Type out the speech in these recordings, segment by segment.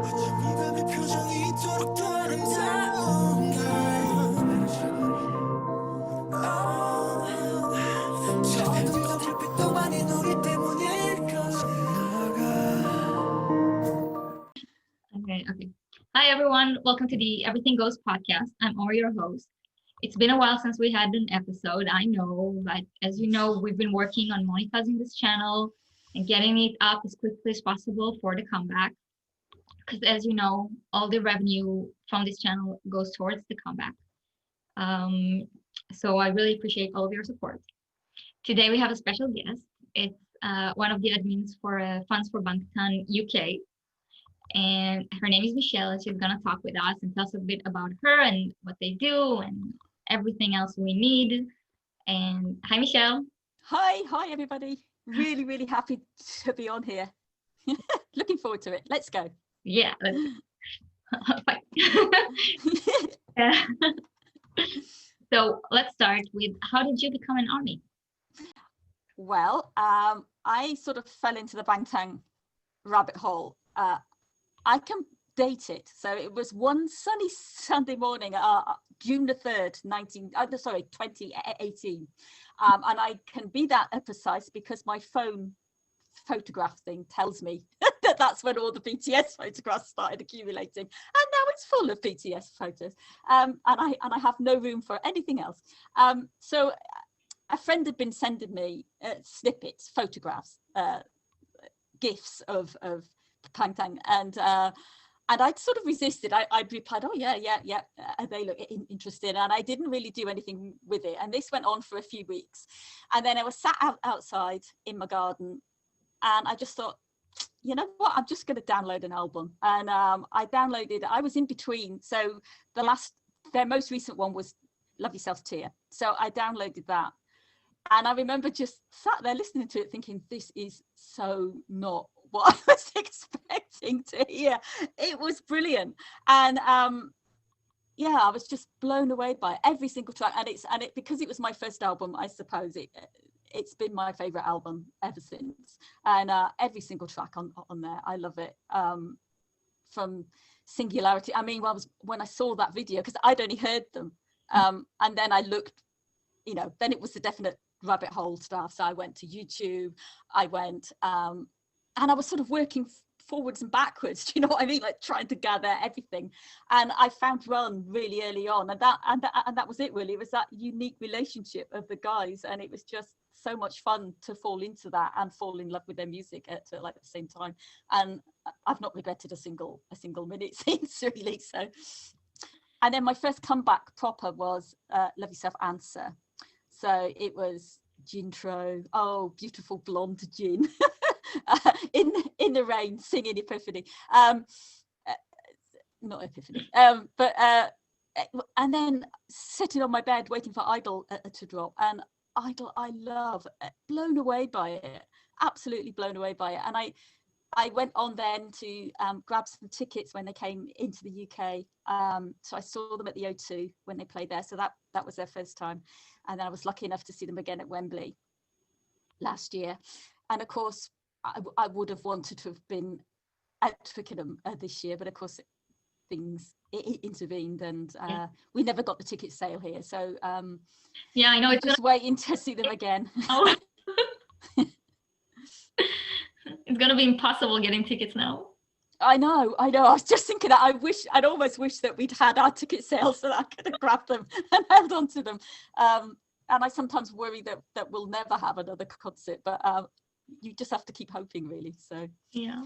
Okay. Hi, everyone. Welcome to the Everythinggoes podcast. I'm Ori, your host. It's been a while since we had an episode, I know, but as you know, we've been working on monetizing this channel and getting it up as quickly as possible for the comeback. Because as you know, all the revenue from this channel goes towards the comeback. Um, so I really appreciate all of your support. Today we have a special guest. It's one of the admins for Funds for Bangtan UK. And her name is Michelle, and she's gonna talk with us and tell us a bit about her and what they do and everything else we need. And hi, Michelle. Hi, everybody. Really happy to be on here. Looking forward to it. Let's go. Yeah. Fine. Yeah. So let's start with, how did you become an ARMY? Well, I sort of fell into the Bangtan rabbit hole. I can date it. So it was one sunny Sunday morning, June the 3rd, 2018. And I can be that precise because my phone photograph thing tells me that that's when all the BTS photographs started accumulating. And now it's full of BTS photos. And I have no room for anything else. So a friend had been sending me snippets, photographs, GIFs of Bangtan, and I'd sort of resisted. I'd replied, oh yeah, they look interesting, and I didn't really do anything with it. And this went on for a few weeks, and then I was sat outside in my garden, and I just thought, you know what, I'm just going to download an album. And I downloaded. I was in between, so their most recent one was Love Yourself Tear, so I downloaded that. And I remember just sat there listening to it thinking, this is so not what I was expecting to hear. It was brilliant. And yeah, I was just blown away by every single track. And it because it was my first album, I suppose it's been my favorite album ever since. And every single track on there, I love it. From Singularity. I mean, when I saw that video, because I'd only heard them, and then I looked, then it was the definite rabbit hole stuff. So I went to YouTube, and I was sort of working forwards and backwards, do you know what I mean, like trying to gather everything. And I found Run really early on, and that was it really. It was that unique relationship of the guys, and it was just so much fun to fall into that and fall in love with their music at like the same time. And I've not regretted a single minute since, really. So, and then my first comeback proper was Love Yourself Answer. So it was Gintro, oh beautiful blonde Jin, in the rain singing Epiphany, not Epiphany, but and then sitting on my bed waiting for Idol to drop. And Idol I love, blown away by it, absolutely blown away by it. And I went on then to grab some tickets when they came into the UK. So I saw them at the O2 when they played there. So that was their first time. And then I was lucky enough to see them again at Wembley last year. And of course, I would have wanted to have been at Twickenham this year, but of course things intervened, and we never got the ticket sale here. So yeah, I know, it's just waiting to see them again. Oh. It's gonna be impossible getting tickets now. I know. I was just thinking that I'd almost wish that we'd had our ticket sales so that I could have grabbed them and held on to them. And I sometimes worry that we'll never have another concert, but you just have to keep hoping, really. So yeah.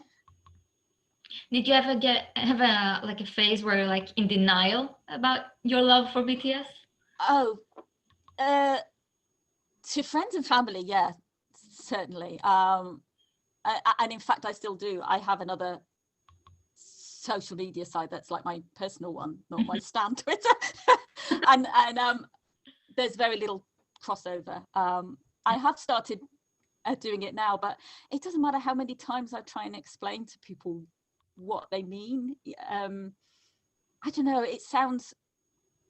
Did you ever have a phase where you're like in denial about your love for BTS? Oh, to friends and family, yeah, certainly. And in fact, I still do. I have another social media site that's like my personal one, not my Stan Twitter. and there's very little crossover. I have started doing it now, but it doesn't matter how many times I try and explain to people what they mean. I don't know, it sounds,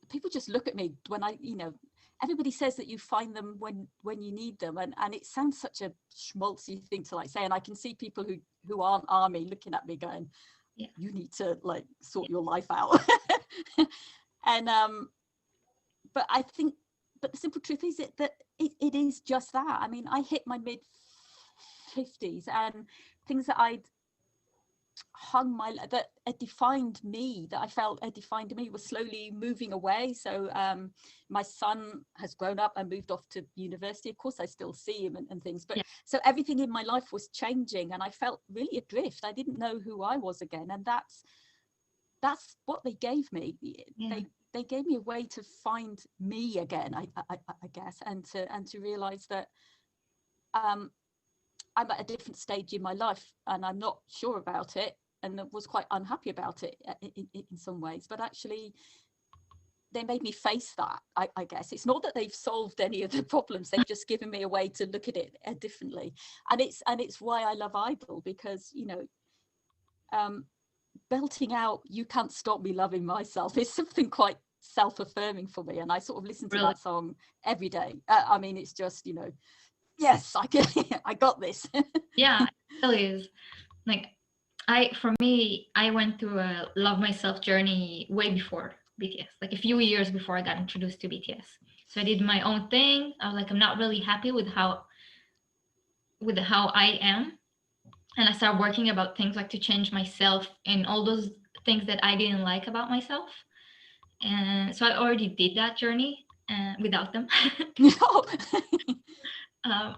people just look at me when everybody says that you find them when you need them, and it sounds such a schmaltzy thing to like say, and I can see people who aren't ARMY looking at me going, you need to like sort your life out. And but I think, but the simple truth is that it is just that. I mean, I hit my mid 50s, and things that I'd that had defined me, that I felt had defined me, was slowly moving away. So my son has grown up and moved off to university. Of course I still see him and things, but so everything in my life was changing, and I felt really adrift. I didn't know who I was again, and that's what they gave me. They gave me a way to find me again, I guess, and to realize that I'm at a different stage in my life, and I'm not sure about it, and was quite unhappy about it in some ways. But actually, they made me face that. I guess it's not that they've solved any of the problems; they've just given me a way to look at it differently. And it's why I love Idol, because belting out "You Can't Stop Me Loving Myself" is something quite self-affirming for me, and I sort of listen to that song every day. I mean, it's just yes, I got this. Yeah, it really is. Like, for me, I went through a love myself journey way before BTS, like a few years before I got introduced to BTS. So I did my own thing. I was like, I'm not really happy with how I am, and I started working about things like to change myself and all those things that I didn't like about myself. And so I already did that journey without them. No.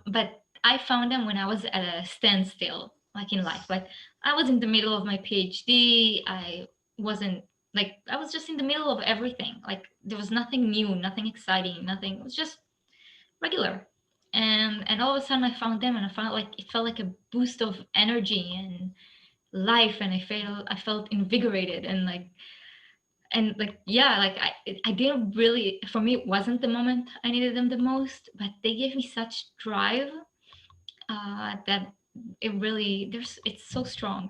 But I found them when I was at a standstill, like in life. Like I was in the middle of my PhD. I was just in the middle of everything. Like there was nothing new, nothing exciting, nothing. It was just regular. And all of a sudden I found them, and I found like it felt like a boost of energy and life, and I felt invigorated, and like I didn't really, for me it wasn't the moment I needed them the most, but they gave me such drive that it's so strong.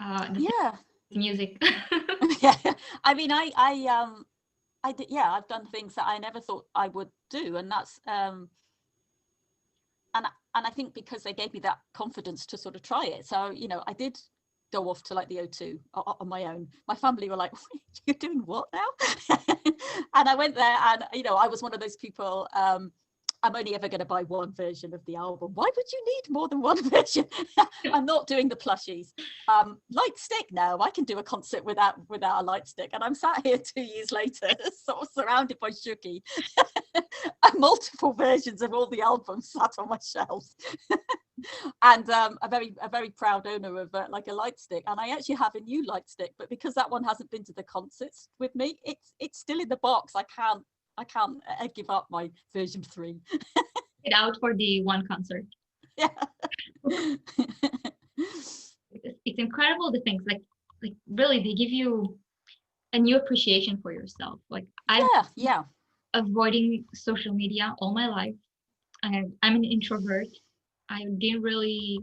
Yeah. Music. Yeah. I mean, I did, yeah, I've done things that I never thought I would do, and that's and I think because they gave me that confidence to sort of try it. So I did go off to like the O2 on my own. My family were like, "You're doing what now?" And I went there, and I was one of those people. I'm only ever going to buy one version of the album. Why would you need more than one version? I'm not doing the plushies. Light stick now. I can do a concert without a light stick. And I'm sat here 2 years later, sort of surrounded by Shuki, and multiple versions of all the albums sat on my shelf. And a very proud owner of like a light stick. And I actually have a new light stick, but because that one hasn't been to the concerts with me, it's still in the box. I can't give up my version 3. It out for the one concert. Yeah. It's incredible, the things like really they give you a new appreciation for yourself. Like I've avoiding social media all my life. I'm an introvert. I didn't really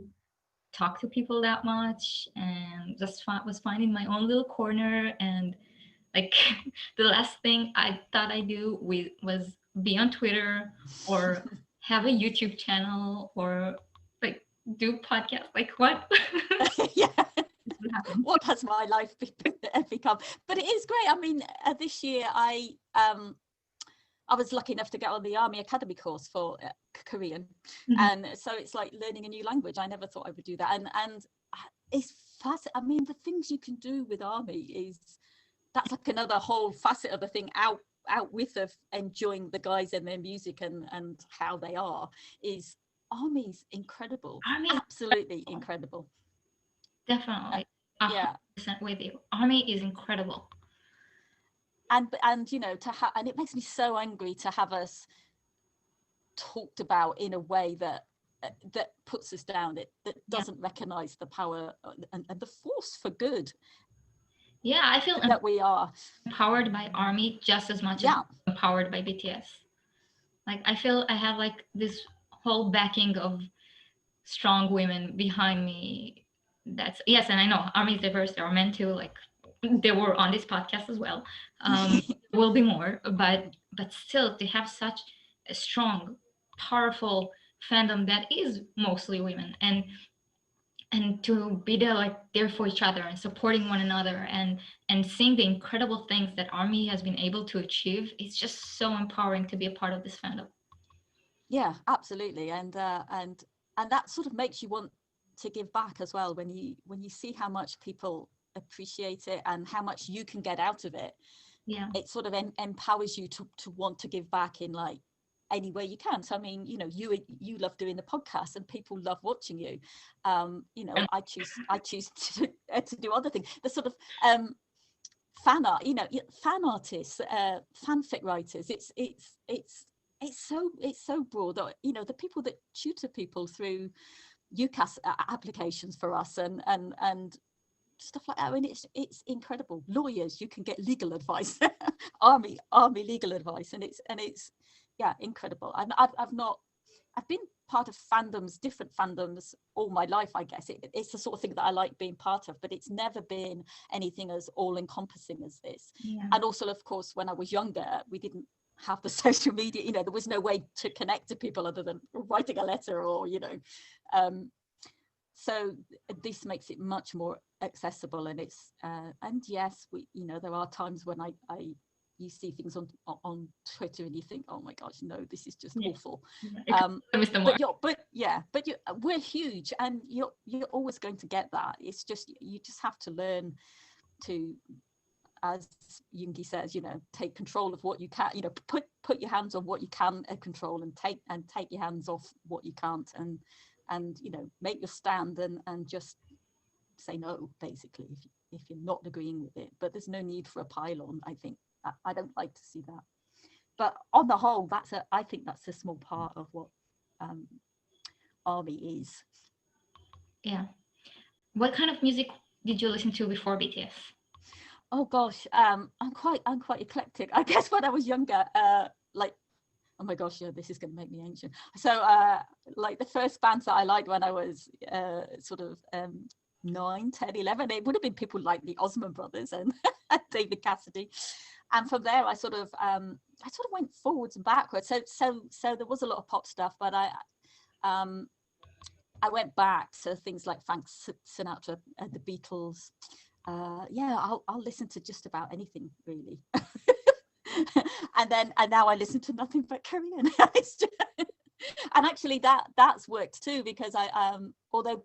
talk to people that much, and just was fine in my own little corner. And like the last thing I thought I do was be on Twitter or have a YouTube channel or like do podcasts. Like what? Yeah. What has my life become? But it is great. I mean, this year I was lucky enough to get on the Army Academy course for Korean, and so it's like learning a new language. I never thought I would do that, and it's fascinating. I mean, the things you can do with Army that's like another whole facet of the thing out with of enjoying the guys and their music and how they are. Is Army's incredible. Absolutely incredible. Definitely. 100% with you. Army is incredible. And and it makes me so angry to have us talked about in a way that puts us down, that doesn't recognize the power and the force for good. Yeah, I feel that we are empowered by Army just as much as empowered by BTS. Like I feel I have like this whole backing of strong women behind me. And I know Army is diverse. There are men too. Like they were on this podcast as well. Will be more, but still, they have such a strong, powerful fandom that is mostly women. And and to be there, like there for each other and supporting one another, and seeing the incredible things that ARMY has been able to achieve. It's just so empowering to be a part of this fandom. Yeah, absolutely. And that sort of makes you want to give back as well, when you see how much people appreciate it and how much you can get out of it. Yeah. It sort of empowers you to want to give back in like any way you can. So I mean, you know, you love doing the podcast and people love watching you. You know, I choose to do other things. The sort of fan art, you know, fan artists, fanfic writers. It's so broad that, you know, the people that tutor people through UCAS applications for us and stuff like that. I mean, it's incredible. Lawyers, you can get legal advice, army legal advice, and it's yeah, incredible. I've been part of fandoms, different fandoms, all my life. I guess it's the sort of thing that I like being part of, but it's never been anything as all encompassing as this. Yeah. And also, of course, when I was younger, we didn't have the social media, you know, there was no way to connect to people other than writing a letter, or, you know, so this makes it much more accessible. And it's and yes, we, you know, there are times when I you see things on Twitter and you think, oh my gosh, no, this is just awful. But we're huge, and you're always going to get that. It's just, you just have to learn to, as Jungi says, you know, take control of what you can, you know, put your hands on what you can control, and take your hands off what you can't, and you know, make your stand, and just say no, basically, if you're not agreeing with it. But there's no need for a pile-on. I think I don't like to see that. But on the whole, I think that's a small part of what ARMY is. Yeah. What kind of music did you listen to before BTS? Oh gosh, I'm quite eclectic. I guess when I was younger, like, oh my gosh, yeah, this is going to make me ancient. So like the first bands that I liked when I was sort of 9, 10, 11, it would have been people like the Osmond Brothers and David Cassidy. And from there, I sort of went forwards and backwards. So there was a lot of pop stuff, but I went back to things like Frank Sinatra, the Beatles. Yeah, I'll listen to just about anything, really. and now I listen to nothing but Korean. And actually that's worked too, because I although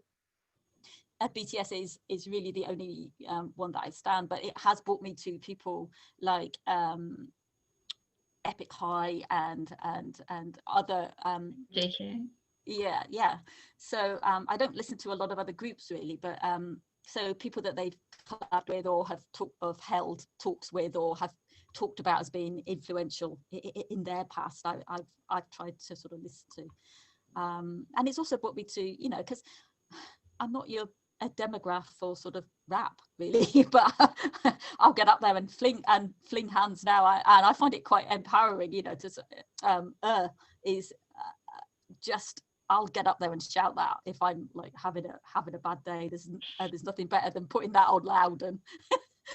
BTS is really the only one that I stand, but it has brought me to people like Epic High and other JK. Yeah. So I don't listen to a lot of other groups really, but so people that they've collabed with, or have held talks with, or have talked about as being influential in their past, I've tried to sort of listen to, and it's also brought me to, you know, because I'm not a demograph for sort of rap really, but I'll get up there and fling hands now, and I find it quite empowering, you know, to just, I'll get up there and shout that if I'm like having a bad day. There's nothing better than putting that on loud and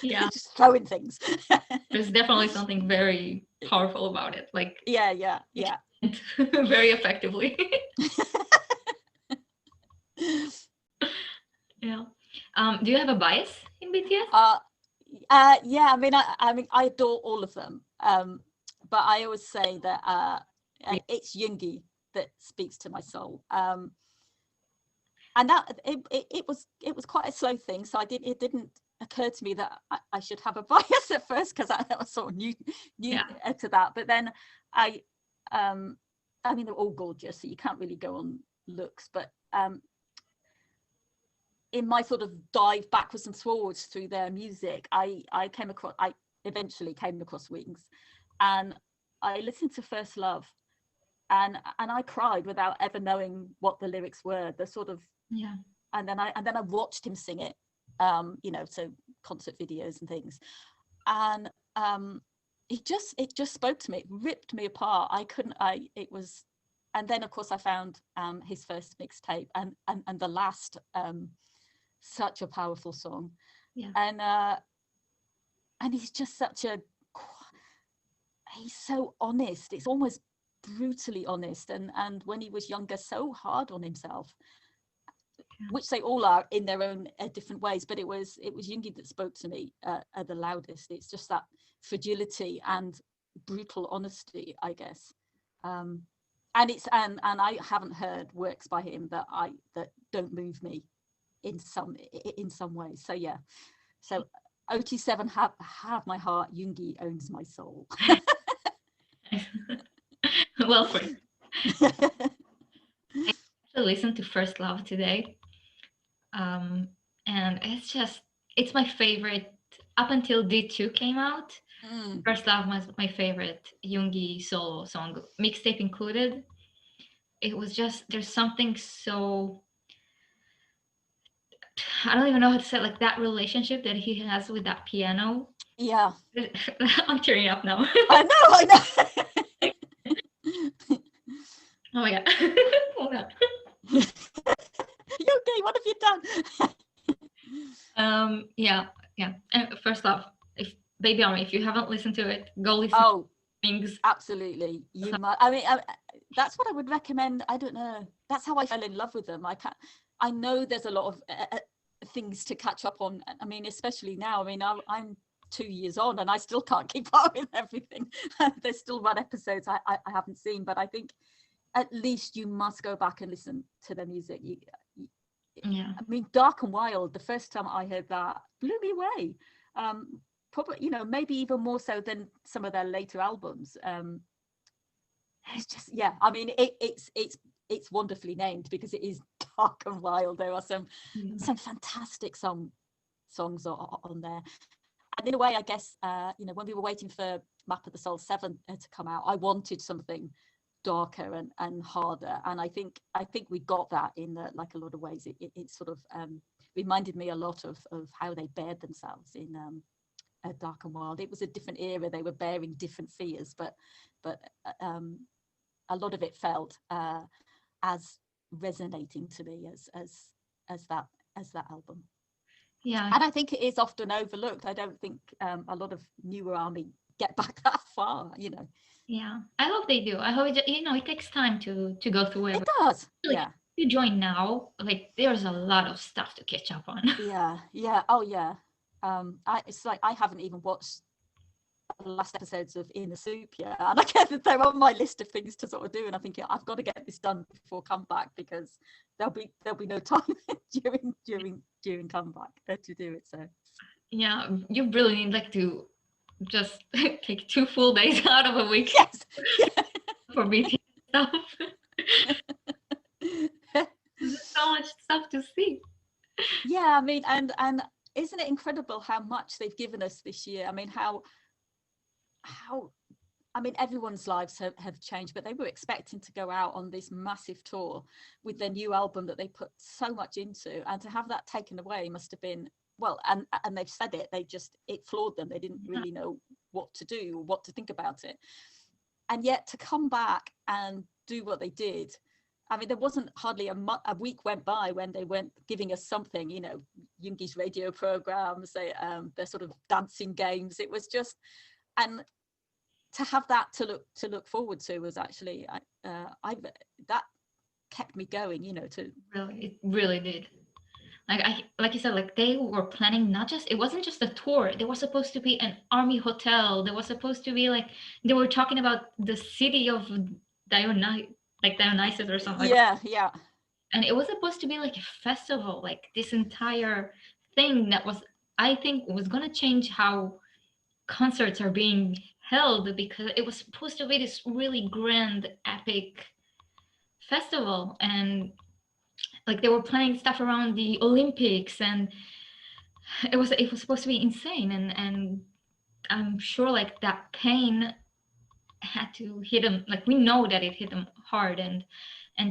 yeah, just throwing things. There's definitely something very powerful about it. Like yeah. very effectively. Yeah. Do you have a bias in BTS? Yeah. I mean, I adore all of them. But I always say that it's Yoongi that speaks to my soul. And that it was quite a slow thing. So it didn't occur to me that I should have a bias at first, because I was sort of new to that. But then I mean, they're all gorgeous, so you can't really go on looks. But in my sort of dive backwards and forwards through their music, I eventually came across Wings, and I listened to First Love, and I cried without ever knowing what the lyrics were. The sort of and then I watched him sing it, you know, so concert videos and things, and it just spoke to me. It ripped me apart. It was, and then of course I found his first mixtape, and the last, such a powerful song, and he's just he's so honest. It's almost brutally honest, and when he was younger, so hard on himself. which they all are in their own different ways, but it was Yoongi that spoke to me at the loudest. It's just that fragility and brutal honesty, I guess. And I haven't heard works by him that don't move me in some ways. So yeah, so OT7 have my heart. Yoongi owns my soul. Well put. I actually listened to First Love today, and it's my favorite up until D2 came out. First Love was my favorite Yoongi solo song, mixtape included. It was just, there's something so, I don't even know how to say it, like that relationship that he has with that piano. Yeah. I'm tearing up now. I know. Oh my god. Hold on. You okay? What have you done? Yeah. And First Love, Baby Army, if you haven't listened to it, go listen. Oh, things. Absolutely. You must. I mean, that's what I would recommend. I don't know. That's how I fell in love with them. I know there's a lot of things to catch up on. I mean, especially now. I mean, I'm 2 years on and I still can't keep up with everything. There's still one episodes I haven't seen, but I think at least you must go back and listen to their music. Yeah. I mean, Dark and Wild, the first time I heard that blew me away. Probably, maybe even more so than some of their later albums. It's just, yeah, I mean, it's wonderfully named because it is Dark and Wild. There are some fantastic songs on there. And in a way, I guess, when we were waiting for Map of the Soul 7 to come out, I wanted something darker and harder, and I think we got that in like a lot of ways. It sort of reminded me a lot of how they bared themselves in Dark and Wild. It was a different era, they were bearing different fears, but a lot of it felt as resonating to me as that album. Yeah. And I think it is often overlooked. I don't think a lot of newer ARMY get back that far, Yeah, I hope they do. I hope it takes time to go through it. It does. Like, yeah. If you join now, like there's a lot of stuff to catch up on. Yeah. Oh yeah. It's like I haven't even watched the last episodes of In the Soup yet, and I guess they're on my list of things to sort of do. And I think I've got to get this done before comeback because there'll be no time during comeback to do it. So yeah, you really need like to just take 2 full days out of a week. Yes. For BTS stuff. There's so much stuff to see. Yeah, I mean, and isn't it incredible how much they've given us this year? I mean, how I mean, everyone's lives have changed, but they were expecting to go out on this massive tour with their new album that they put so much into, and to have that taken away must have been, well, and they've said it floored them. They didn't really know what to do or what to think about it. And yet to come back and do what they did, I mean, there wasn't hardly a week went by when they weren't giving us something, Yoongi's radio programs, their sort of dancing games. It was just, and to have that to look forward to was actually, that kept me going, to really, it really did. Like you said, like they were planning it wasn't just a tour. There was supposed to be an ARMY hotel. There was supposed to be like, they were talking about the city of Dionysus or something. Yeah. And it was supposed to be like a festival, like this entire thing that was, I think, was gonna change how concerts are being held, because it was supposed to be this really grand, epic festival, and like they were planning stuff around the Olympics, and it was supposed to be insane, and I'm sure like that pain had to hit them. Like we know that it hit them hard, and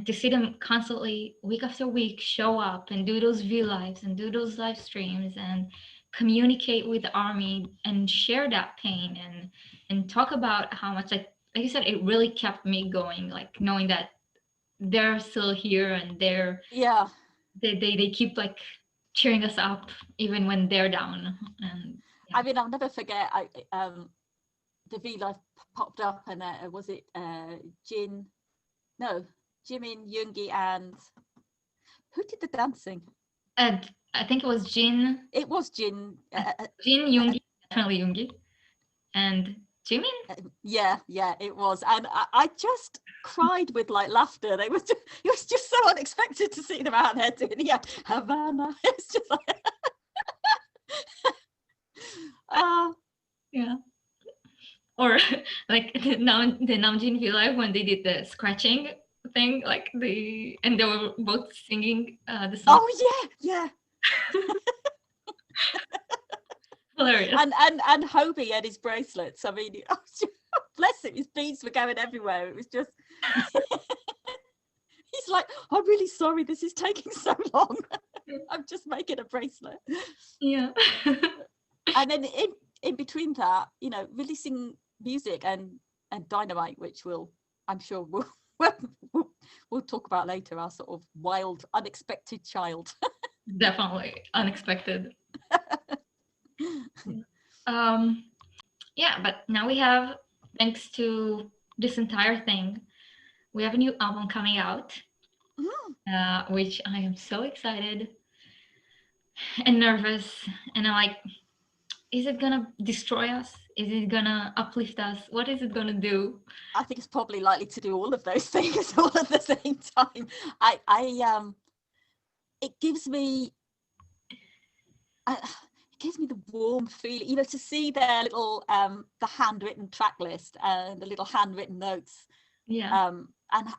to see them constantly week after week show up and do those V lives and do those live streams and communicate with the ARMY and share that pain and talk about how much, like you said, it really kept me going, like knowing that they're still here and they keep like cheering us up even when they're down. And I mean, I'll never forget, the V Live popped up, and was it Jimin, Yoongi, and Who did the dancing? I think it was Jin, It was Jin. Jin Yoongi, definitely Yoongi, and Jimin. Yeah, it was, and I just cried with like laughter. It was just so unexpected to see them out there doing Havana. It's just like, Yeah. Or like the Namjoon V-Live when they did the scratching thing, like and they were both singing the song. oh yeah. Hilarious. And Hobie and his bracelets. I mean, bless him, his beads were going everywhere. It was just. He's like, I'm really sorry, this is taking so long. I'm just making a bracelet. Yeah. And then in between that, releasing music and Dynamite, which I'm sure we'll talk about later, our sort of wild, unexpected child. Definitely unexpected. Yeah, but now we have, thanks to this entire thing, we have a new album coming out, which I am so excited and nervous, and I'm like, is it gonna destroy us? Is it gonna uplift us? What is it gonna do? I think it's probably likely to do all of those things all at the same time. It gives me the warm feeling, to see their little the handwritten track list and the little handwritten notes. Yeah.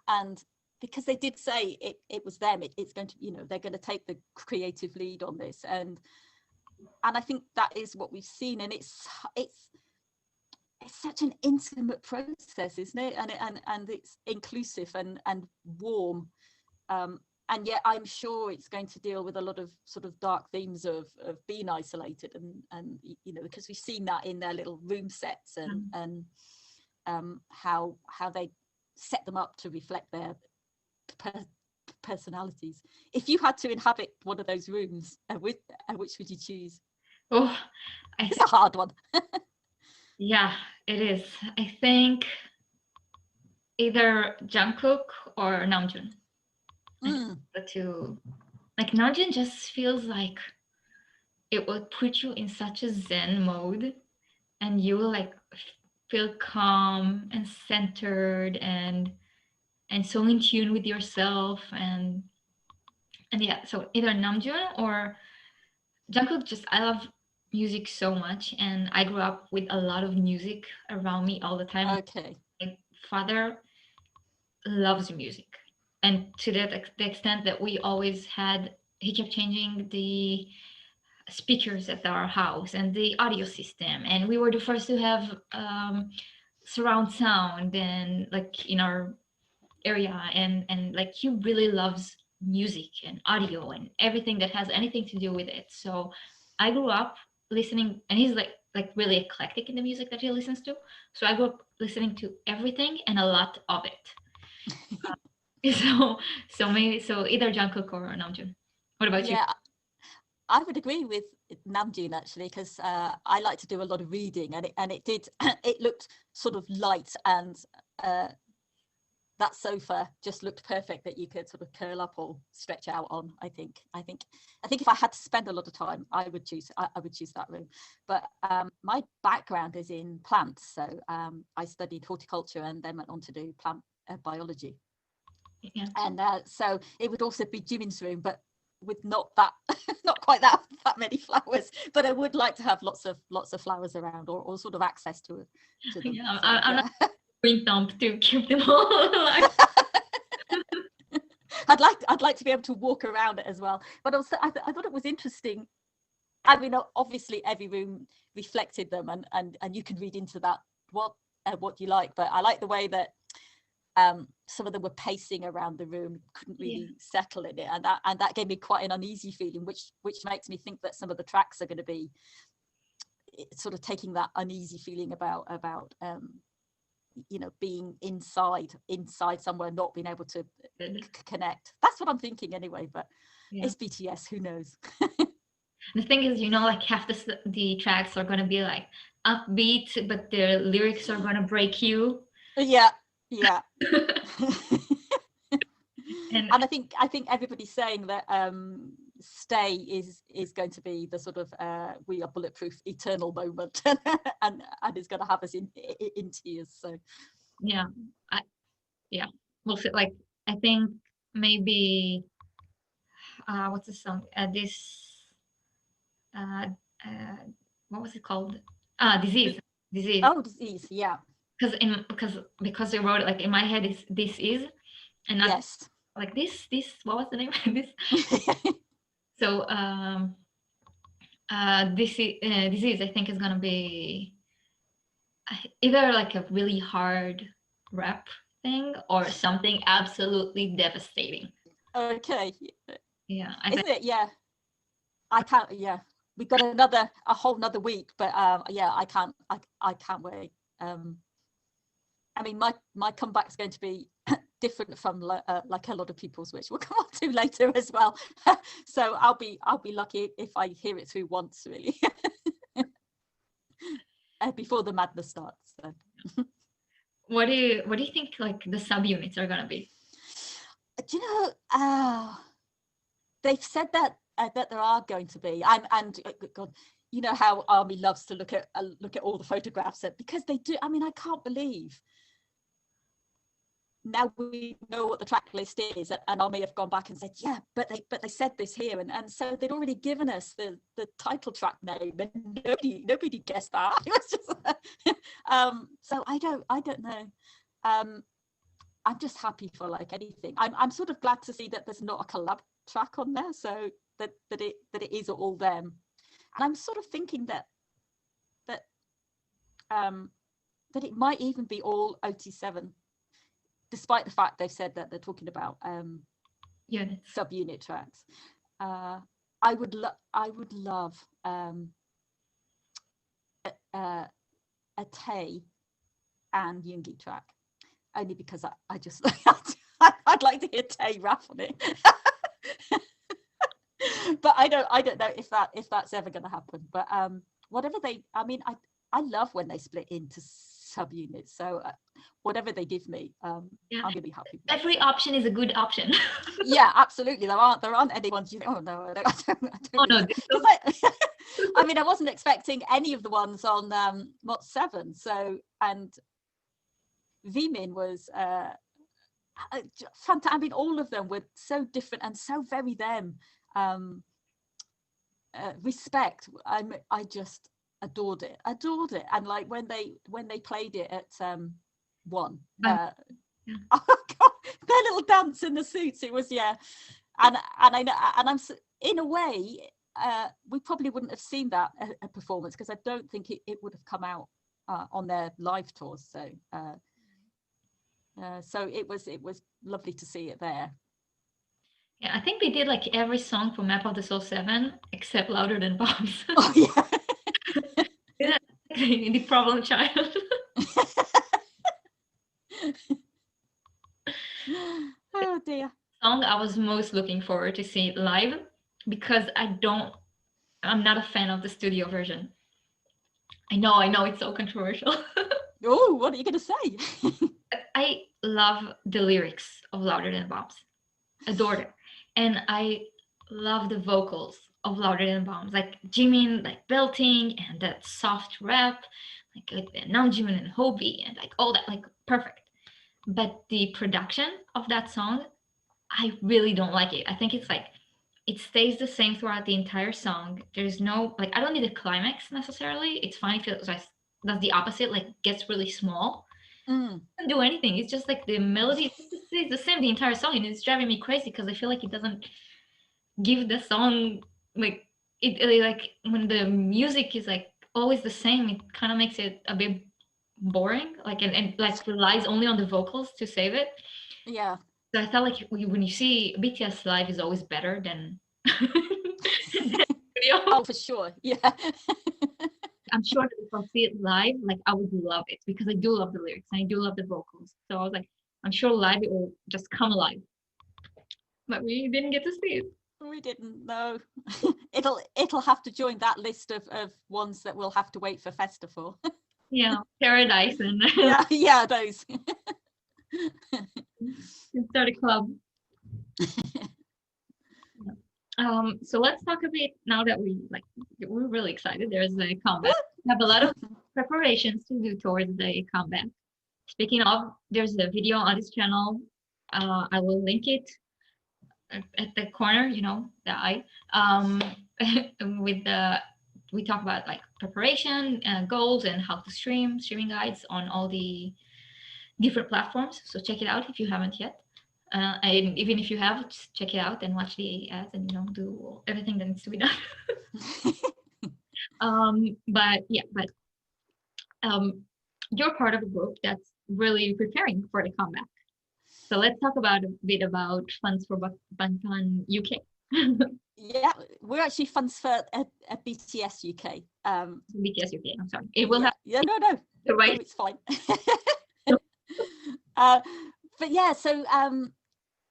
And because they did say it was them, it's going to, they're going to take the creative lead on this, and I think that is what we've seen, and it's such an intimate process, isn't it? And it's inclusive and warm, and yet I'm sure it's going to deal with a lot of sort of dark themes of being isolated, and because we've seen that in their little room sets, and how they set them up to reflect their personalities. If you had to inhabit one of those rooms, which would you choose? Oh, it's a hard one. Yeah, it is. I think either Jungkook or Namjoon. The two. Like, Namjoon just feels like it will put you in such a zen mode, and you will like feel calm and centered and so in tune with yourself, and yeah. So either Namjoon or Jungkook. Just, I love music so much, and I grew up with a lot of music around me all the time. Okay. My father loves music, and to the extent that he kept changing the speakers at our house and the audio system, and we were the first to have surround sound and like in our area, and like he really loves music and audio and everything that has anything to do with it. So I grew up listening, and he's like really eclectic in the music that he listens to. So I grew up listening to everything and a lot of it. So either Jungkook or Namjoon. What about you? Yeah, I would agree with Namjoon actually, because I like to do a lot of reading, and it did it looked sort of light, and that sofa just looked perfect that you could sort of curl up or stretch out on. I think if I had to spend a lot of time, I would choose that room. But my background is in plants, so I studied horticulture and then went on to do plant biology. Yeah. And so it would also be Jimin's room, but with not quite that many flowers. But I would like to have lots of flowers around, or sort of access to them. Yeah, I'm not green thumb to keep them all alive. I'd like to be able to walk around it as well. But also, I thought it was interesting. I mean, obviously every room reflected them, and you can read into that what you like. But I like the way that some of them were pacing around the room, couldn't really settle in it, and that gave me quite an uneasy feeling, which makes me think that some of the tracks are going to be sort of taking that uneasy feeling about being inside somewhere, not being able to connect. That's what I'm thinking anyway, but it's BTS, who knows. The thing is, like half the tracks are going to be like upbeat, but the lyrics are going to break you. Yeah. And I think everybody's saying that Stay is going to be the sort of we are bulletproof eternal moment, and is going to have us in tears. So yeah, yeah, we'll see. Like, I think maybe what's the song? Uh, uh, what was it called? Disease. oh, disease, yeah, Because they wrote it like in my head is this is, and not yes. like this. What was the name of this? So disease I think is gonna be either like a really hard rap thing or something absolutely devastating. Okay, Yeah, isn't it? Yeah, I can't. Yeah, we've got a whole another week, but yeah, I can't wait. I mean, my comeback's going to be different from like a lot of people's, which we'll come on to later as well. So I'll be lucky if I hear it through once, really, before the madness starts. So. What do you think like the subunits are gonna be? Do you know? They've said that there are going to be, and God, you know how ARMY loves to look at all the photographs, because they do. I mean, I can't believe. Now we know what the track list is, and ARMY have gone back and said, yeah, but they said this here, and so they'd already given us the title track name, and nobody guessed that. It was just so I don't know. I'm just happy for like anything. I'm sort of glad to see that there's not a collab track on there, so that it is all them. And I'm sort of thinking that it might even be all OT7, despite the fact they've said that they're talking about subunit tracks. I would love a Tay and Yoongi track, only because I just I'd like to hear Tay rap on it. But I don't know if that's ever going to happen. But whatever I mean, I love when they split into subunits. So whatever they give me, I'm gonna be happy. Every option is a good option. Yeah, absolutely. There aren't any ones you think, oh no, I don't oh no, I mean, I wasn't expecting any of the ones on Mot 7. So, and Vmin was fantastic. I mean, all of them were so different and so very them. Respect. I just adored it, and like when they played it at one, oh God, their little dance in the suits, it was, yeah. And I know, and I'm in a way, we probably wouldn't have seen that a performance, because I don't think it would have come out on their live tours. So so it was lovely to see it there. Yeah, I think they did like every song from Map of the Soul 7 except Louder Than Bombs. Oh yeah. The problem child. Oh dear. Song I was most looking forward to see it live, because I'm not a fan of the studio version. I know it's so controversial. Oh, what are you going to say? I love the lyrics of Louder Than Bombs. Adore it. And I love the vocals of Louder Than Bombs, like Jimin like belting and that soft rap, like Namjoon and Hobi and like all that, like perfect. But the production of that song, I really don't like it. I think it's like it stays the same throughout the entire song. There's no, like, I don't need a climax necessarily. It's fine if it does the opposite, like gets really small. Doesn't do anything. It's just like the melody is the same the entire song, and it's driving me crazy because I feel like it doesn't give the song like it like when the music is like always the same, it kind of makes it a bit boring, like and like relies only on the vocals to save it. Yeah. So I felt like when you see BTS live is always better than video. Oh, for sure. Yeah. I'm sure that if I see it live, like I would love it, because I do love the lyrics and I do love the vocals. So I was like, I'm sure live it will just come alive. But we didn't get to see it. We didn't know. It'll have to join that list of ones that we'll have to wait for festival. Yeah, Paradise and yeah, those. Start a club. So let's talk a bit now that we're really excited. There's a comeback. We have a lot of preparations to do towards the comeback. Speaking of, there's a video on this channel. I will link it at the corner, the eye. With the we talk about like preparation, goals, and how to streaming guides on all the different platforms. So check it out if you haven't yet. And even if you have, just check it out and watch the ads and do everything that needs to be done. but you're part of a group that's really preparing for the comeback. So let's talk a bit about funds for Bangtan UK. Yeah, we're actually funds for a BTS UK. BTS UK. I'm sorry. It will have. Yeah, no, right. No, it's fine. But yeah, so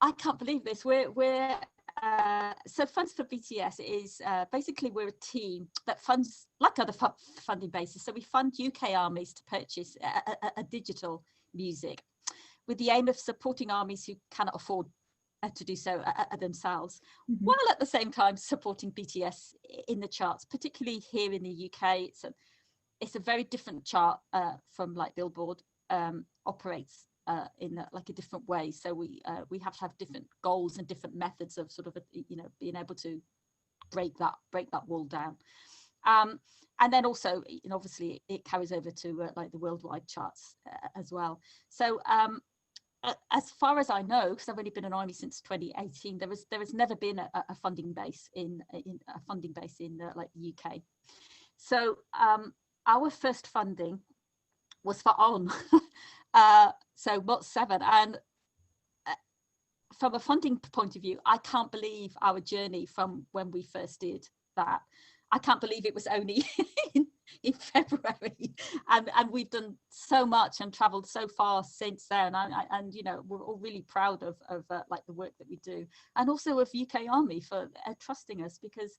I can't believe this. We're so funds for BTS is basically we're a team that funds like other funding bases. So we fund UK armies to purchase a digital music, with the aim of supporting armies who cannot afford to do so themselves, while at the same time supporting BTS in the charts, particularly here in the UK. It's a very different chart from like Billboard operates in like a different way. So we have to have different goals and different methods of sort of being able to break that wall down. And then also, obviously it carries over to like the worldwide charts as well. So as far as I know, because I've only been an army since 2018, there has never been a funding base in like the UK. So our first funding was for On, so MOT7, and from a funding point of view, I can't believe our journey from when we first did that. I can't believe it was only in February, and we've done so much and traveled so far since then, and we're all really proud of like the work that we do, and also of UK Army for trusting us, because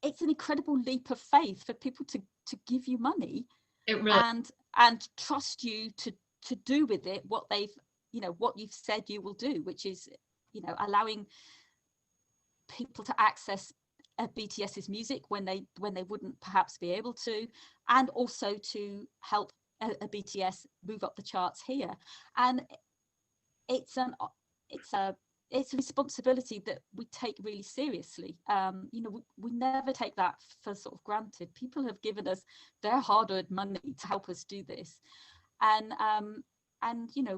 it's an incredible leap of faith for people to give you money. It really and trust you to do with it what they've what you've said you will do, which is allowing people to access BTS's music when they wouldn't perhaps be able to, and also to help a BTS move up the charts here. And it's a responsibility that we take really seriously. We never take that for sort of granted. People have given us their hard-earned money to help us do this, and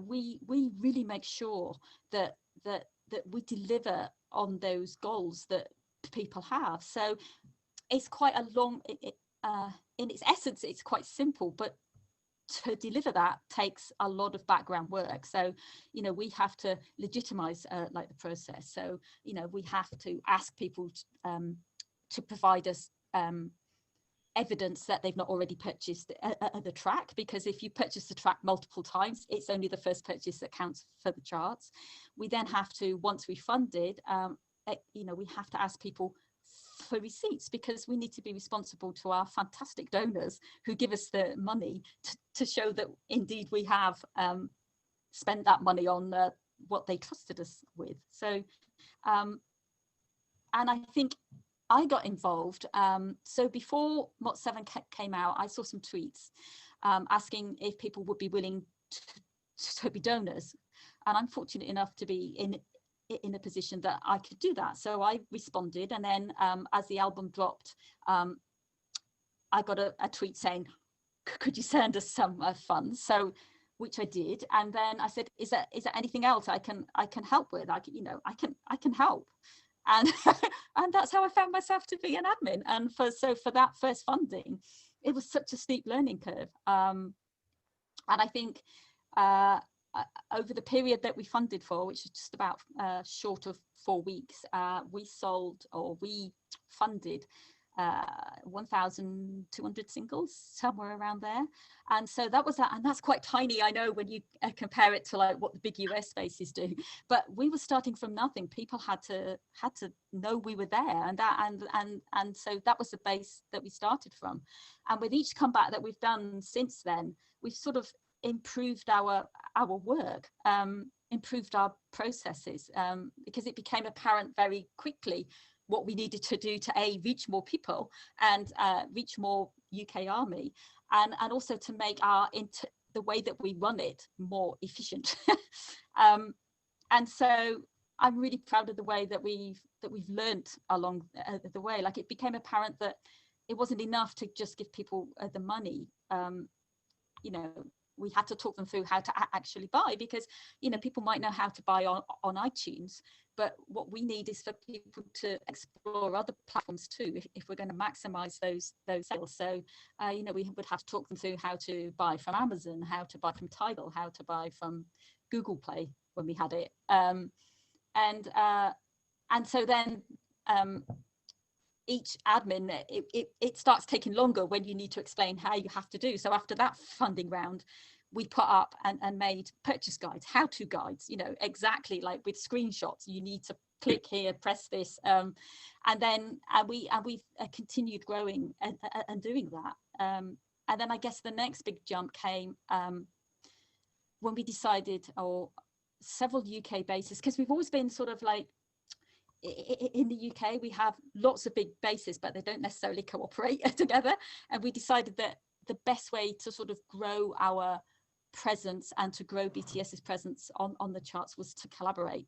we really make sure that we deliver on those goals that people have. So it's quite a long, in its essence, it's quite simple, but to deliver that takes a lot of background work. So we have to legitimize like the process. So we have to ask people to provide us evidence that they've not already purchased the track, because if you purchase the track multiple times, it's only the first purchase that counts for the charts. We then have to, once we funded, we have to ask people for receipts, because we need to be responsible to our fantastic donors who give us the money to show that indeed we have spent that money on what they trusted us with. So and I think I got involved. So before MOT7 came out, I saw some tweets asking if people would be willing to be donors. And I'm fortunate enough to be in a position that I could do that. So I responded. And then as the album dropped, I got a tweet saying, could you send us some funds? So, which I did. And then I said, is there anything else I can help with? I can help. And and that's how I found myself to be an admin. And for that first funding, it was such a steep learning curve. And I think over the period that we funded for, which is just about short of 4 weeks, we funded 1,200 singles, somewhere around there. And so that was that, and that's quite tiny, I know, when you compare it to like what the big US bases do, but we were starting from nothing. People had to know we were there, and so that was the base that we started from. And with each comeback that we've done since then, we've sort of improved our work. improved our processes, because it became apparent very quickly what we needed to do to reach more people and reach more UK Army, and also to make the way that we run it more efficient. And so I'm really proud of the way that we've learned along the way. Like, it became apparent that it wasn't enough to just give people the money. You know, we had to talk them through how to actually buy, because, you know, people might know how to buy on iTunes, but what we need is for people to explore other platforms too, if we're going to maximize those sales. So, you know, we would have to talk them through how to buy from Amazon, how to buy from Tidal, how to buy from Google Play when we had it. And so then each admin, it starts taking longer when you need to explain how you have to do. So after that funding round, we put up and made purchase guides, how-to guides, you know, exactly like with screenshots. You need to click here, press this, and we've continued growing and doing that. And then I guess the next big jump came when we decided, or several UK bases, because we've always been sort of like, in the UK we have lots of big bases, but they don't necessarily cooperate together, and we decided that the best way to sort of grow our presence and to grow BTS's presence on the charts was to collaborate.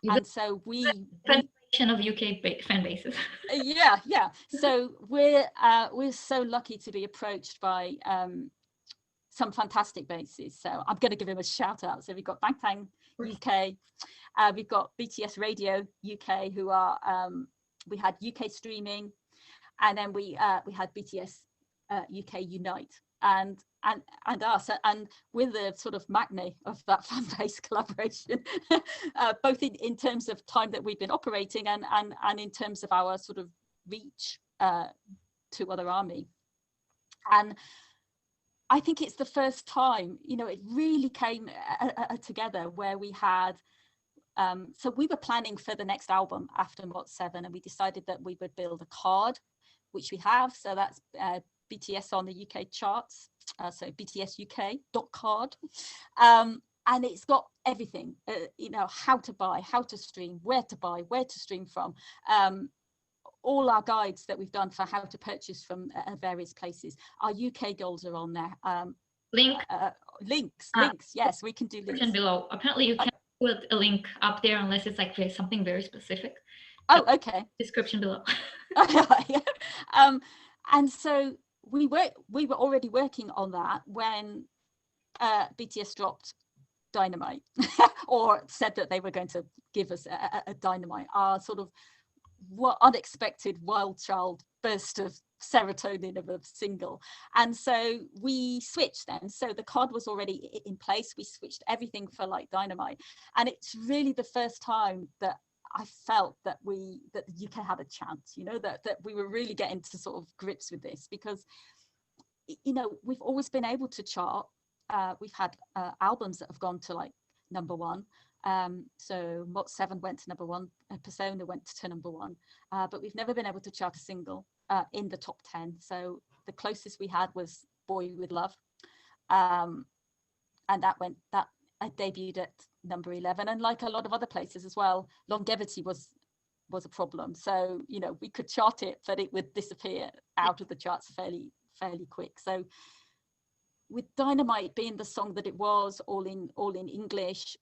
And so we of UK fan bases. yeah. So we're so lucky to be approached by some fantastic bases. So I'm going to give him a shout out. So we've got Bangtan UK, we've got BTS Radio UK, who are we had UK streaming, and then we had BTS UK Unite, and us, and we're the sort of magnet of that fan base collaboration, both in terms of time that we've been operating and in terms of our sort of reach to other army. And I think it's the first time, you know, it really came together where we had, so we were planning for the next album after MOT7, and we decided that we would build a card, which we have. So that's BTS on the UK charts, so btsuk.card. And it's got everything, you know, how to buy, how to stream, where to buy, where to stream from. All our guides that we've done for how to purchase from various places. Our UK goals are on there. Links, yes, we can do links. Below. Apparently you can't put a link up there unless it's like something very specific. Oh, okay. Description below. And so we were already working on that when BTS dropped Dynamite, or said that they were going to give us a Dynamite, our sort of unexpected wild child burst of serotonin of a single. And so we switched then. So the card was already in place. We switched everything for like Dynamite. And it's really the first time that I felt that the UK had a chance, you know, that we were really getting to sort of grips with this, because, you know, we've always been able to chart. We've had albums that have gone to like #1. So MOT7 went to #1, Persona went to #1, but we've never been able to chart a single in the top 10. So the closest we had was Boy With Love, and that debuted at #11. And like a lot of other places as well, longevity was a problem. So, you know, we could chart it, but it would disappear out of the charts fairly quick. So with Dynamite being the song that it was, all in English,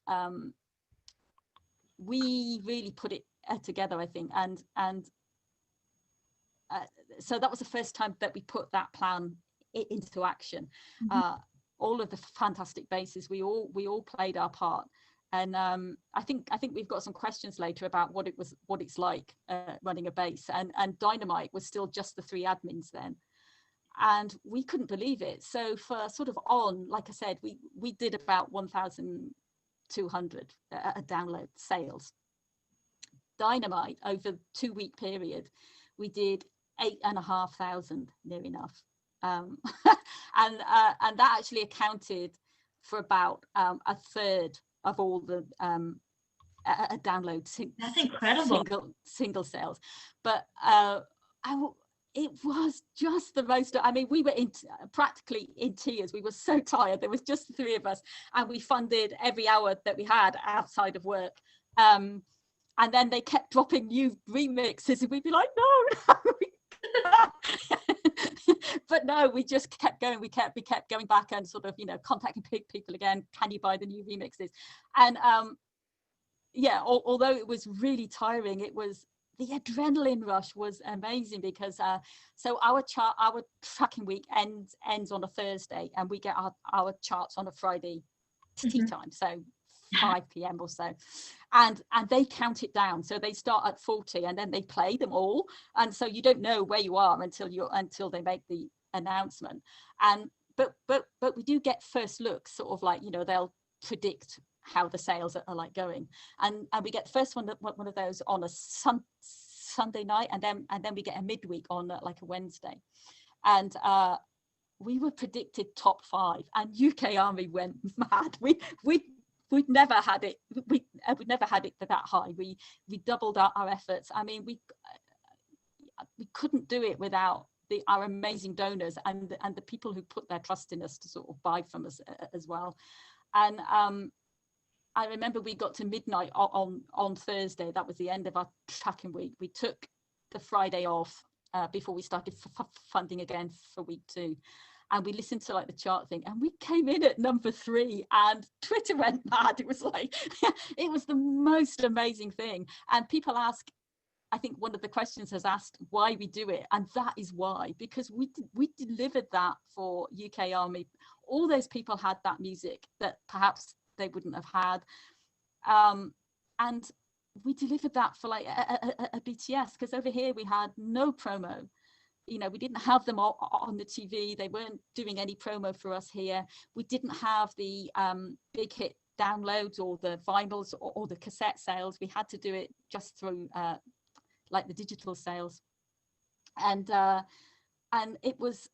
we really put it together, I think, and so that was the first time that we put that plan into action. Mm-hmm. All of the fantastic bases, we all played our part, and I think we've got some questions later about what it's like running a base, and Dynamite was still just the 3 admins then. And we couldn't believe it. So for sort of like I said, we did about 1,200 download sales. Dynamite, over a 2-week period, we did 8,500, near enough. And that actually accounted for about a third of all the downloads. That's incredible. Single sales. But it was just the most, I mean, we were practically in tears. We were so tired. There was just the three of us, and we funded every hour that we had outside of work. And then they kept dropping new remixes, and we'd be like, no. But no, we just kept going. We kept going back and sort of, you know, contacting people again. Can you buy the new remixes? And yeah, although it was really tiring, it was, the adrenaline rush was amazing, because so our tracking week ends on a Thursday, and we get our charts on a Friday tea time, so 5 p.m. or so, and they count it down. So they start at 40, and then they play them all, and so you don't know where you are until they make the announcement. And but we do get first looks, sort of like, you know, they'll predict how the sales are like going, and we get the first one of those on a Sunday night, and then we get a midweek on like a Wednesday, and we were predicted top 5, and UK Army went mad. We'd never had it. We'd never had it that high. We doubled our efforts. I mean, we couldn't do it without our amazing donors and the people who put their trust in us to sort of buy from us as well. And I remember we got to midnight on Thursday. That was the end of our tracking week. We took the Friday off before we started funding again for week 2. And we listened to like the chart thing, and we came in at number 3, and Twitter went mad. It was like, it was the most amazing thing. And people ask, I think one of the questions has asked why we do it, and that is why, because we delivered that for UK Army. All those people had that music that perhaps they wouldn't have had, and we delivered that for like a BTS, because over here we had no promo. You know, we didn't have them on the TV. They weren't doing any promo for us here. We didn't have the big hit downloads or the vinyls or the cassette sales. We had to do it just through like the digital sales, and it was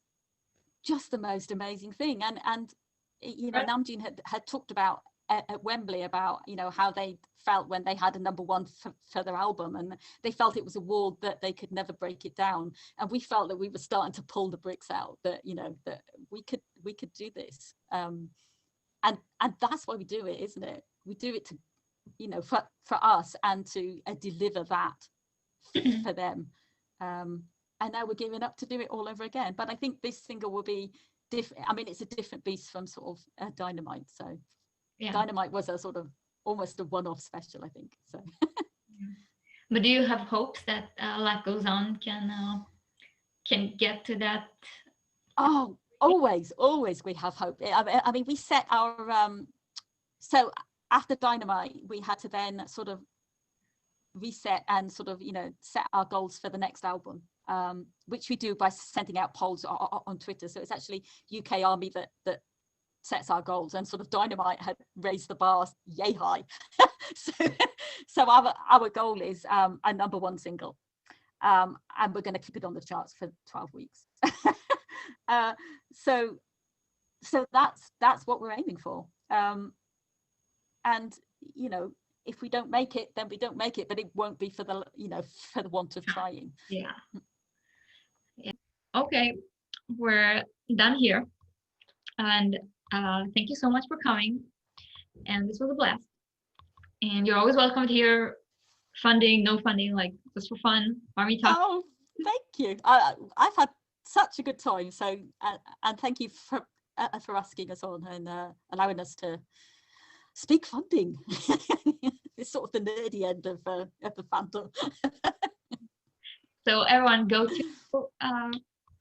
just the most amazing thing. And you know, Namjoon had talked about at Wembley about, you know, how they felt when they had a number 1 for their album, and they felt it was a wall that they could never break it down. And we felt that we were starting to pull the bricks out, that, you know, that we could do this, and that's why we do it, isn't it? We do it to, you know, for us, and to deliver that for them, and now we're giving up to do it all over again. But I think this single will be different. I mean, it's a different beast from sort of Dynamite. So yeah. Dynamite was a sort of almost a one-off special, I think. So. But do you have hopes that Life Goes On can get to that? Oh, always we have hope. I mean, we set our so after Dynamite, we had to then sort of reset and sort of, you know, set our goals for the next album, which we do by sending out polls on Twitter. So it's actually UK Army that sets our goals, and sort of Dynamite had raised the bar yay high. so our goal is a number 1 single, and we're going to keep it on the charts for 12 weeks. So that's what we're aiming for, and, you know, if we don't make it, then we don't make it, but it won't be for the, you know, for the want of trying. Yeah. Okay, we're done here, and thank you so much for coming, and this was a blast. And you're always welcome here. Funding, no funding, like just for fun. Army talk. Oh, thank you. I've had such a good time. So and thank you for asking us on and allowing us to speak funding. It's sort of the nerdy end of the fandom. So everyone, go to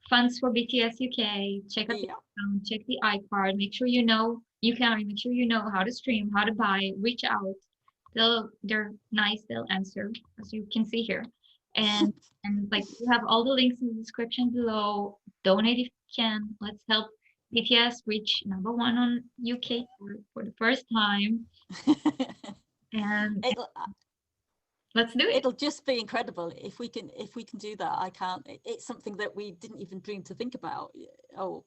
Funds for BTS UK. Check out check the iCard. Make sure you know make sure you know how to stream, how to buy. Reach out. They're nice. They'll answer, as you can see here. And like, we have all the links in the description below. Donate if you can. Let's help BTS reach number 1 on UK for the first time. And let's do it. It'll just be incredible if we can do that. It's something that we didn't even dream to think about, or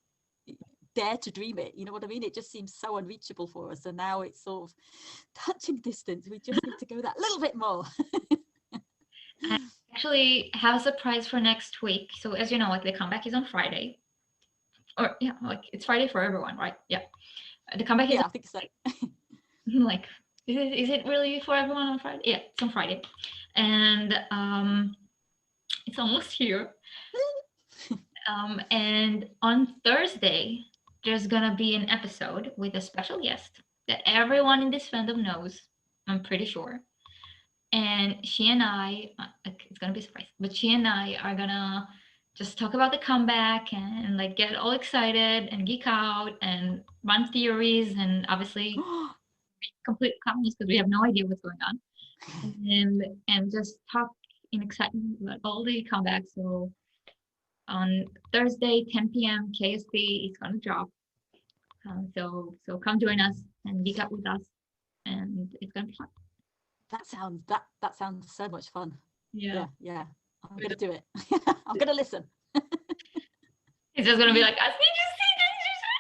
dare to dream it. You know what I mean? It just seems so unreachable for us, and now it's sort of touching distance. We just need to go that little bit more. actually have a surprise for next week. So as you know, like the comeback is on Friday. Or yeah, like it's Friday for everyone, right? Yeah. The comeback is Yeah, I think so. like is it really for everyone on Friday? Yeah, it's on Friday. And it's almost here. And on Thursday, there's gonna be an episode with a special guest that everyone in this fandom knows. I'm pretty sure. And she and I, it's gonna be a surprise, but she and I are gonna just talk about the comeback and like get all excited and geek out and run theories and obviously complete calmness because we have no idea what's going on and just talk in excitement about all the comebacks. So on Thursday, 10 p.m. KST, it's gonna drop. So come join us and geek out with us, and it's gonna be fun. That sounds so much fun. Yeah. Yeah. I'm gonna do it. I'm gonna listen. It's just gonna be like, I need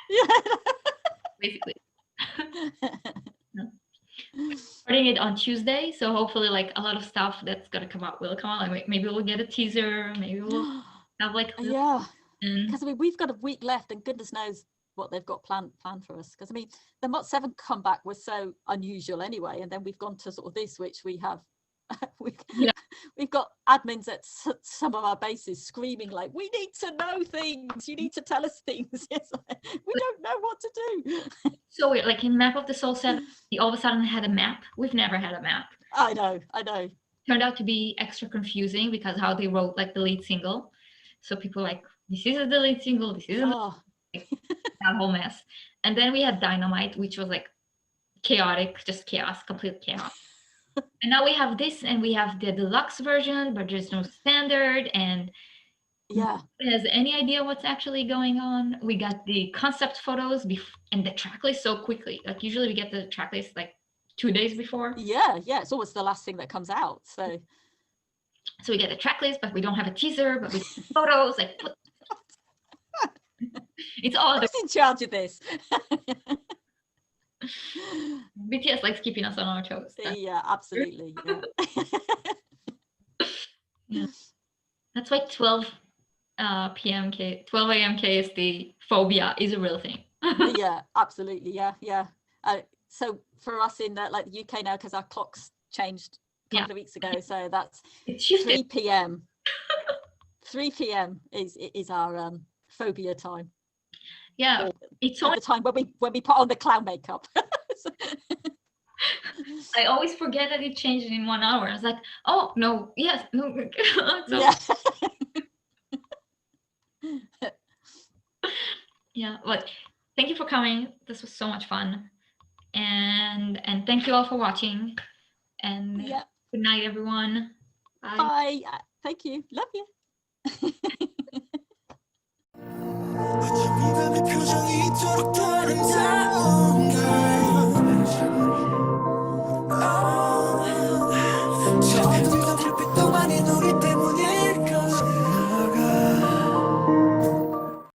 Yeah. to see, basically. Starting it on Tuesday, so hopefully like a lot of stuff that's gonna come out will come out. Like maybe we'll get a teaser, maybe we'll have like Yeah, and because I mean we've got a week left, and goodness knows what they've got planned for us. Because I mean the Mod 7 comeback was so unusual anyway, and then we've gone to sort of this, which we have. Yeah. We've got admins at some of our bases screaming like, "We need to know things. You need to tell us things." It's like, we don't know what to do. So weird. Like in Map of the Soul 7, we all of a sudden had a map. We've never had a map. I know. Turned out to be extra confusing because how they wrote like the lead single. So people were like, this isn't the lead single, this isn't like, that whole mess. And then we had Dynamite, which was like chaotic, just chaos, complete chaos. And now we have this, and we have the deluxe version, but there's no standard, and Yeah. nobody has any idea what's actually going on. We got the concept photos and the track list so quickly. Like usually we get the track list like 2 days before. Yeah. It's always the last thing that comes out. So we get a track list, but we don't have a teaser, but we get photos. Like it's all who's in charge of this? BTS likes keeping us on our toes. Yeah, absolutely. Yeah. That's why 12 p.m. 12 a.m. KSD phobia is a real thing. Yeah, absolutely. Yeah. So for us in like the UK now, because our clocks changed a couple of weeks ago, so that's 3 p.m. 3 p.m. is our phobia time. Yeah, it's at the time when we put on the clown makeup. I always forget that it changed in 1 hour. I was like, oh no, yes, no. Yeah. Yeah, but thank you for coming. This was so much fun, and thank you all for watching. And good night, everyone. Bye. Thank you. Love you.